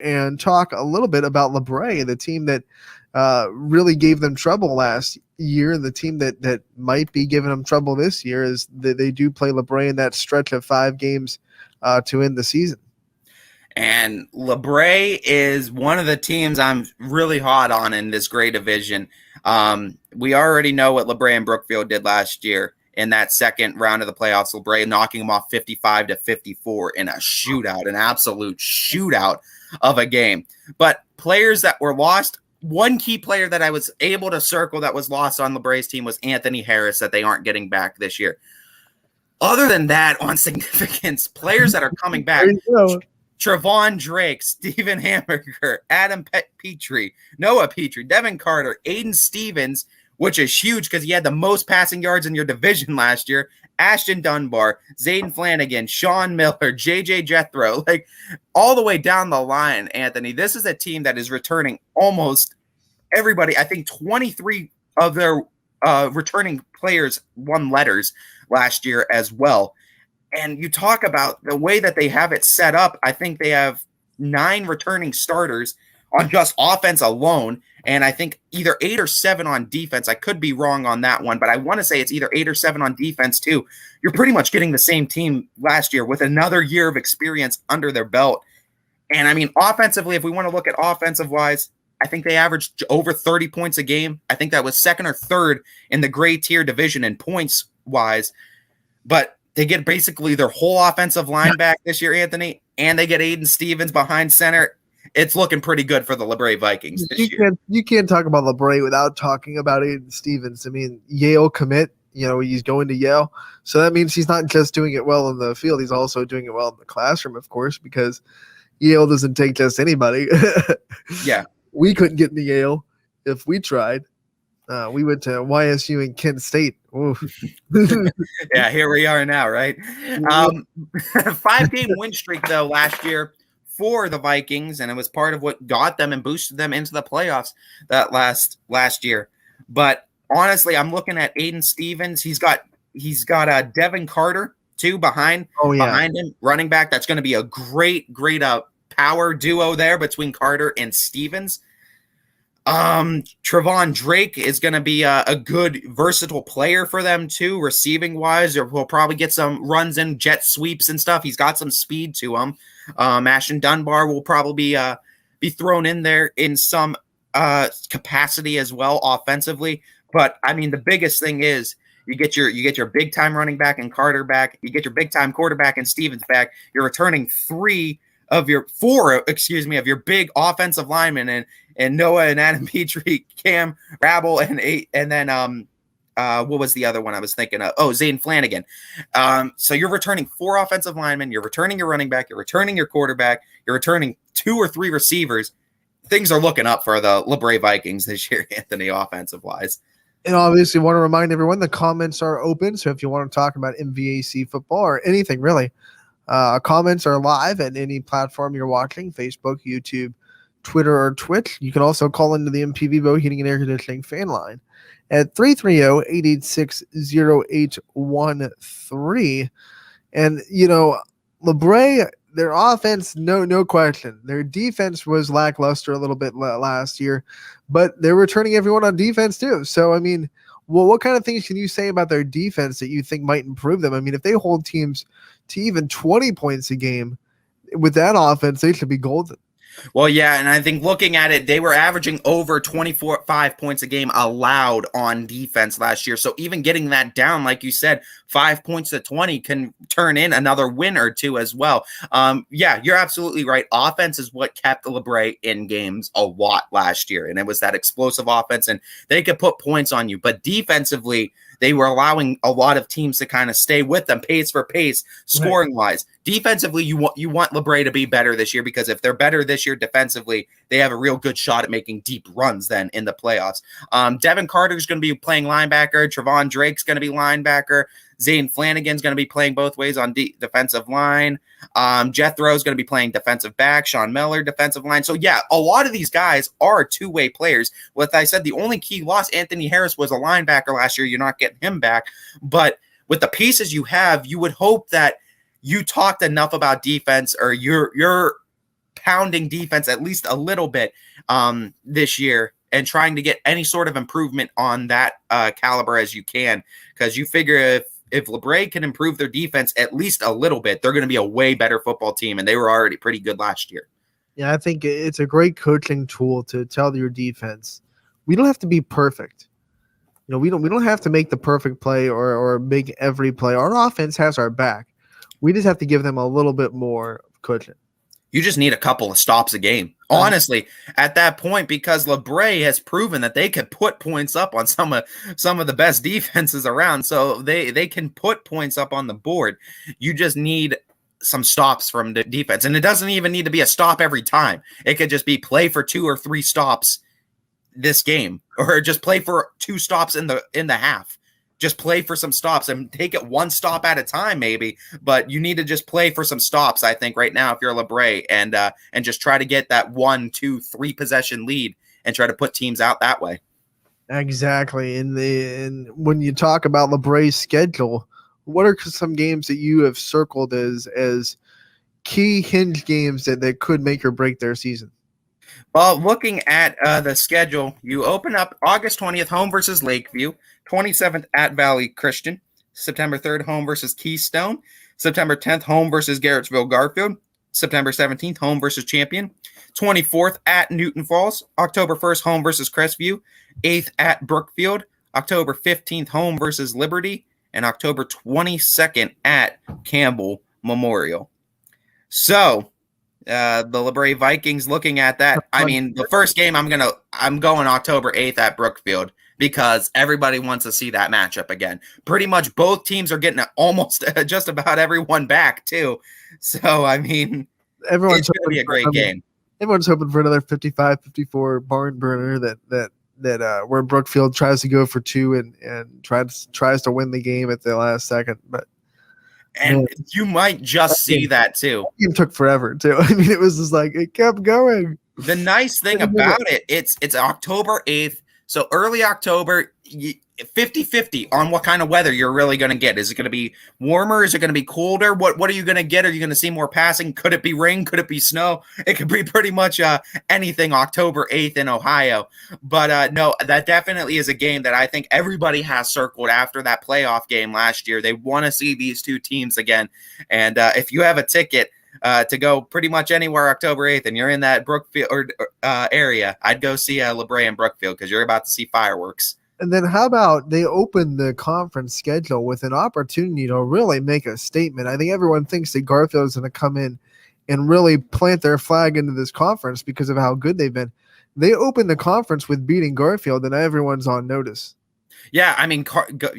and talk a little bit about LaBrae, the team that really gave them trouble last year, and the team that might be giving them trouble this year is that they do play LaBrae in that stretch of 5 games to end the season. And LaBrae is one of the teams I'm really hot on in this Gray division. We already know what LaBrae and Brookfield did last year in that second round of the playoffs. LaBrae knocking them off 55-54 in a shootout, an absolute shootout of a game. But players that were lost, one key player that I was able to circle that was lost on LaBrae's team was Anthony Harris, that they aren't getting back this year. Other than that, on significance, players that are coming back, Trevon Drake, Stephen Hamburger, Adam Petrie, Noah Petrie, Devin Carter, Aiden Stevens, which is huge because he had the most passing yards in your division last year, Ashton Dunbar, Zayden Flanagan, Sean Miller, JJ Jethro, like all the way down the line, Anthony. This is a team that is returning almost everybody. I think 23 of their returning players won letters last year as well. And you talk about the way that they have it set up. I think they have 9 returning starters on just offense alone. And I think either 8 or 7 on defense. I could be wrong on that one, but I want to say it's either 8 or 7 on defense too. You're pretty much getting the same team last year with another year of experience under their belt. And I mean, offensively, if we want to look at offensive wise, I think they averaged over 30 points a game. I think that was 2nd or 3rd in the gray tier division in points wise. But they get basically their whole offensive line back this year, Anthony, and they get Aiden Stevens behind center. It's looking pretty good for the LaBrae Vikings this year. You can't talk about LaBrae without talking about Aiden Stevens. I mean, Yale commit, he's going to Yale. So that means he's not just doing it well in the field. He's also doing it well in the classroom, of course, because Yale doesn't take just anybody. Yeah. We couldn't get into Yale if we tried. We went to YSU and Kent State. Yeah, here we are now, right? 5-game win streak, though, last year for the Vikings, and it was part of what got them and boosted them into the playoffs that last year. But honestly, I'm looking at Aiden Stevens. He's got Devin Carter, too, behind him, running back. That's going to be a great power duo there between Carter and Stevens. Trevon Drake is going to be a good versatile player for them too, receiving wise, or he'll probably get some runs in jet sweeps and stuff. He's got some speed to him. Ashton Dunbar will probably be thrown in there in some capacity as well offensively. But I mean, the biggest thing is you get your big time running back and Carter back. You get your big time quarterback and Stevens back. You're returning 4 of your big offensive linemen and Noah and Adam Petrie, Cam Rabble, and then what was the other one I was thinking of? Oh, Zayden Flanagan. So you're returning 4 offensive linemen, you're returning your running back, you're returning your quarterback, you're returning 2 or 3 receivers. Things are looking up for the LaBrae Vikings this year, Anthony, offensive wise. And obviously want to remind everyone the comments are open. So if you want to talk about MVAC football or anything really, comments are live at any platform you're watching, Facebook, YouTube, Twitter, or Twitch. You can also call into the MPV Bow Heating and Air Conditioning fan line at 330-886-0813. And, LaBrae, their offense, no question. Their defense was lackluster a little bit last year, but they're returning everyone on defense too. So, I mean, what kind of things can you say about their defense that you think might improve them? I mean, if they hold teams to even 20 points a game with that offense, they should be golden. Well, yeah, and I think looking at it, they were averaging over 5 points a game allowed on defense last year. So even getting that down, like you said, 5 points to 20 can turn in another win or 2 as well. Yeah, you're absolutely right. Offense is what kept LaBrae in games a lot last year, and it was that explosive offense, and they could put points on you. But defensively, they were allowing a lot of teams to kind of stay with them pace for pace, scoring wise. Defensively, you want LaBrae to be better this year, because if they're better this year defensively, they have a real good shot at making deep runs then in the playoffs. Devin Carter's going to be playing linebacker. Trevon Drake's going to be linebacker. Zayden Flanagan's going to be playing both ways on defensive line. Jethro's going to be playing defensive back. Sean Miller, defensive line. So, yeah, a lot of these guys are two-way players. Like I said, the only key loss, Anthony Harris, was a linebacker last year. You're not getting him back. But with the pieces you have, you would hope that you talked enough about defense, or your pounding defense at least a little bit this year and trying to get any sort of improvement on that caliber as you can, because you figure if LaBrae can improve their defense at least a little bit, they're going to be a way better football team, and they were already pretty good last year. Yeah, I think it's a great coaching tool to tell your defense, we don't have to be perfect. We don't have to make the perfect play or make every play. Our offense has our back. We just have to give them a little bit more coaching. You just need a couple of stops a game, honestly, at that point, because LaBrae has proven that they can put points up on some of the best defenses around. So they can put points up on the board. You just need some stops from the defense, and it doesn't even need to be a stop every time. It could just be play for 2 or 3 stops this game, or just play for 2 stops in the half. Just play for some stops and take it 1 stop at a time, maybe. But you need to just play for some stops, I think, right now if you're LaBrae, and just try to get that 1, 2, 3 possession lead and try to put teams out that way. Exactly. And when you talk about LaBrae's schedule, what are some games that you have circled as key hinge games that could make or break their season? Well, looking at the schedule, you open up August 20th, home versus Lakeview, 27th at Valley Christian, September 3rd, home versus Keystone, September 10th, home versus Garrettsville Garfield, September 17th, home versus Champion, 24th at Newton Falls, October 1st, home versus Crestview, 8th at Brookfield, October 15th, home versus Liberty, and October 22nd at Campbell Memorial. So the LaBrae Vikings, looking at that, I mean, the first game I'm going October 8th at Brookfield, because everybody wants to see that matchup again. Pretty much both teams are getting almost just about everyone back too. So I mean, it's going to be a great game. Everyone's hoping for another 55-54 barn burner that where Brookfield tries to go for 2 and tries to win the game at the last second, but. And you might just see that too. It took forever too. I mean, it was just like it kept going. The nice thing about it, it's October 8th, so early October, 50-50 on what kind of weather you're really going to get. Is it going to be warmer? Is it going to be colder? What are you going to get? Are you going to see more passing? Could it be rain? Could it be snow? It could be pretty much anything October 8th in Ohio. But no, that definitely is a game that I think everybody has circled after that playoff game last year. They want to see these 2 teams again. And if you have a ticket to go pretty much anywhere October 8th and you're in that Brookfield area, I'd go see LaBrae and Brookfield, because you're about to see fireworks. And then how about they open the conference schedule with an opportunity to really make a statement? I think everyone thinks that Garfield is going to come in and really plant their flag into this conference because of how good they've been. They open the conference with beating Garfield, and everyone's on notice. Yeah, I mean,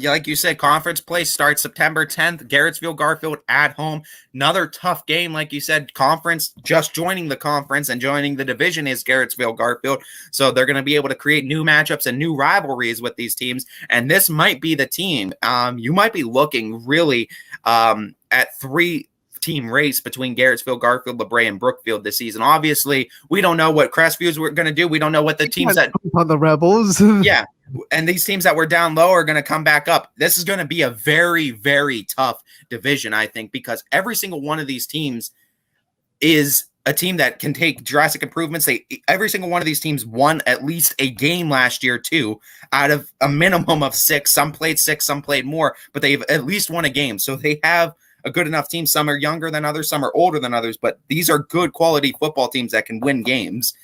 like you said, conference play starts September 10th, Garrettsville Garfield at home. Another tough game, like you said, conference, just joining the conference and joining the division is Garrettsville Garfield. So they're going to be able to create new matchups and new rivalries with these teams. And this might be the team. You might be looking really at 3-team race between Garrettsville, Garfield, LaBrae, and Brookfield this season. Obviously, we don't know what Crestview's we're going to do. We don't know what the teams that on the Rebels. Yeah. And these teams that were down low are going to come back up. This is going to be a very, very tough division, I think, because every single one of these teams is a team that can take drastic improvements. Every single one of these teams won at least a game last year, too, out of a minimum of 6. Some played 6, some played more, but they've at least won a game. So they have a good enough team. Some are younger than others, some are older than others, but these are good quality football teams that can win games.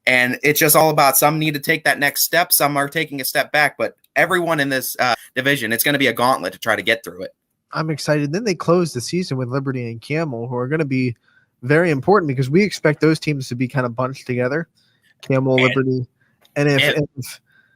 And it's just all about some need to take that next step. Some are taking a step back, but everyone in this division, it's going to be a gauntlet to try to get through it. I'm excited. Then they close the season with Liberty and Camel, who are going to be very important because we expect those teams to be kind of bunched together. Camel, Liberty. And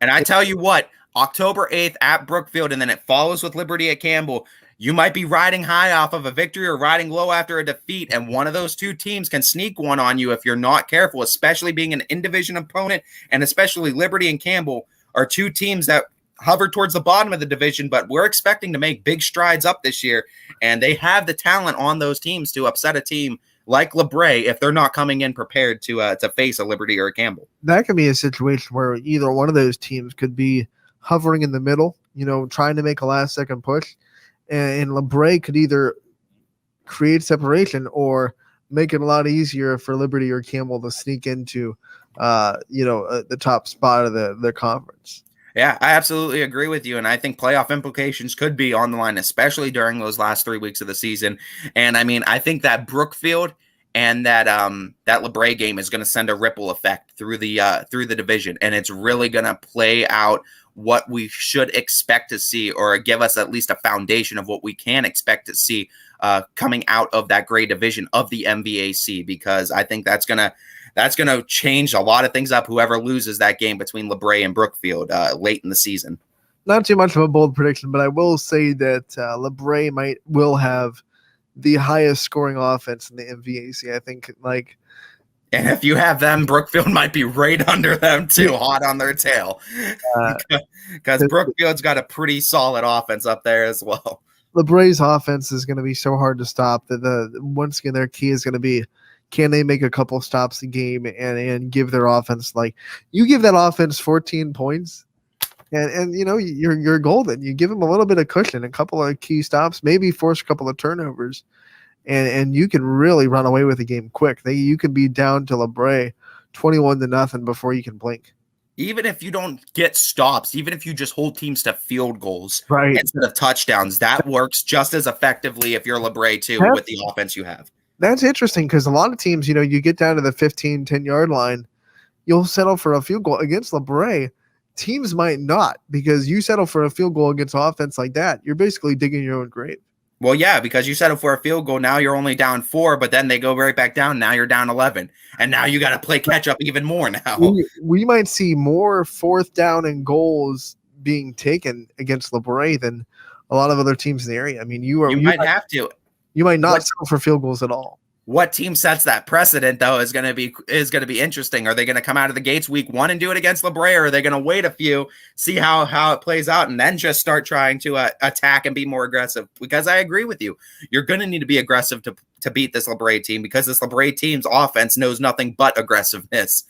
I tell you what, October 8th at Brookfield, and then it follows with Liberty at Campbell. You might be riding high off of a victory or riding low after a defeat, and one of those 2 teams can sneak one on you if you're not careful, especially being an in-division opponent, and especially Liberty and Campbell are 2 teams that hover towards the bottom of the division, but we're expecting to make big strides up this year, and they have the talent on those teams to upset a team like LaBrae if they're not coming in prepared to face a Liberty or a Campbell. That could be a situation where either one of those teams could be hovering in the middle, trying to make a last-second push, and LaBrae could either create separation or make it a lot easier for Liberty or Campbell to sneak into, the top spot of the conference. Yeah, I absolutely agree with you. And I think playoff implications could be on the line, especially during those last 3 weeks of the season. And I mean, I think that Brookfield and that LaBrae game is going to send a ripple effect through the division. And it's really going to play out what we should expect to see, or give us at least a foundation of what we can expect to see coming out of that great division of the MVAC, because I think that's going to change a lot of things up, whoever loses that game between LaBrae and Brookfield late in the season. Not too much of a bold prediction, but I will say that LaBrae will have the highest scoring offense in the MVAC. I think, and if you have them, Brookfield might be right under them too, hot on their tail, because Brookfield's got a pretty solid offense up there as well. LaBrae's offense is going to be so hard to stop that once again their key is going to be, can they make a couple stops a game and give their offense, you give that offense 14 points and you're golden. You give them a little bit of cushion, a couple of key stops, maybe force a couple of turnovers, and you can really run away with the game quick. You could be down to LaBrae 21-0 before you can blink. Even if you don't get stops, even if you just hold teams to field goals instead of touchdowns, that works just as effectively if you're LaBrae too, with the offense you have. That's interesting, because a lot of teams, you get down to the 15, 10-yard line, you'll settle for a field goal. Against LaBrae, teams might not, because you settle for a field goal against offense like that, you're basically digging your own grave. Well, yeah, because you settle for a field goal, now you're only down 4, but then they go right back down. Now you're down 11, and now you got to play catch up even more now. We might see more 4th down and goals being taken against LaBrae than a lot of other teams in the area. I mean, you might have to. You might not settle for field goals at all. What team sets that precedent, though, is going to be interesting. Are they going to come out of the gates week 1 and do it against LaBrae, or are they going to wait a few, see how it plays out, and then just start trying to attack and be more aggressive? Because I agree with you. You're going to need to be aggressive to beat this LaBrae team, because this LaBrae team's offense knows nothing but aggressiveness.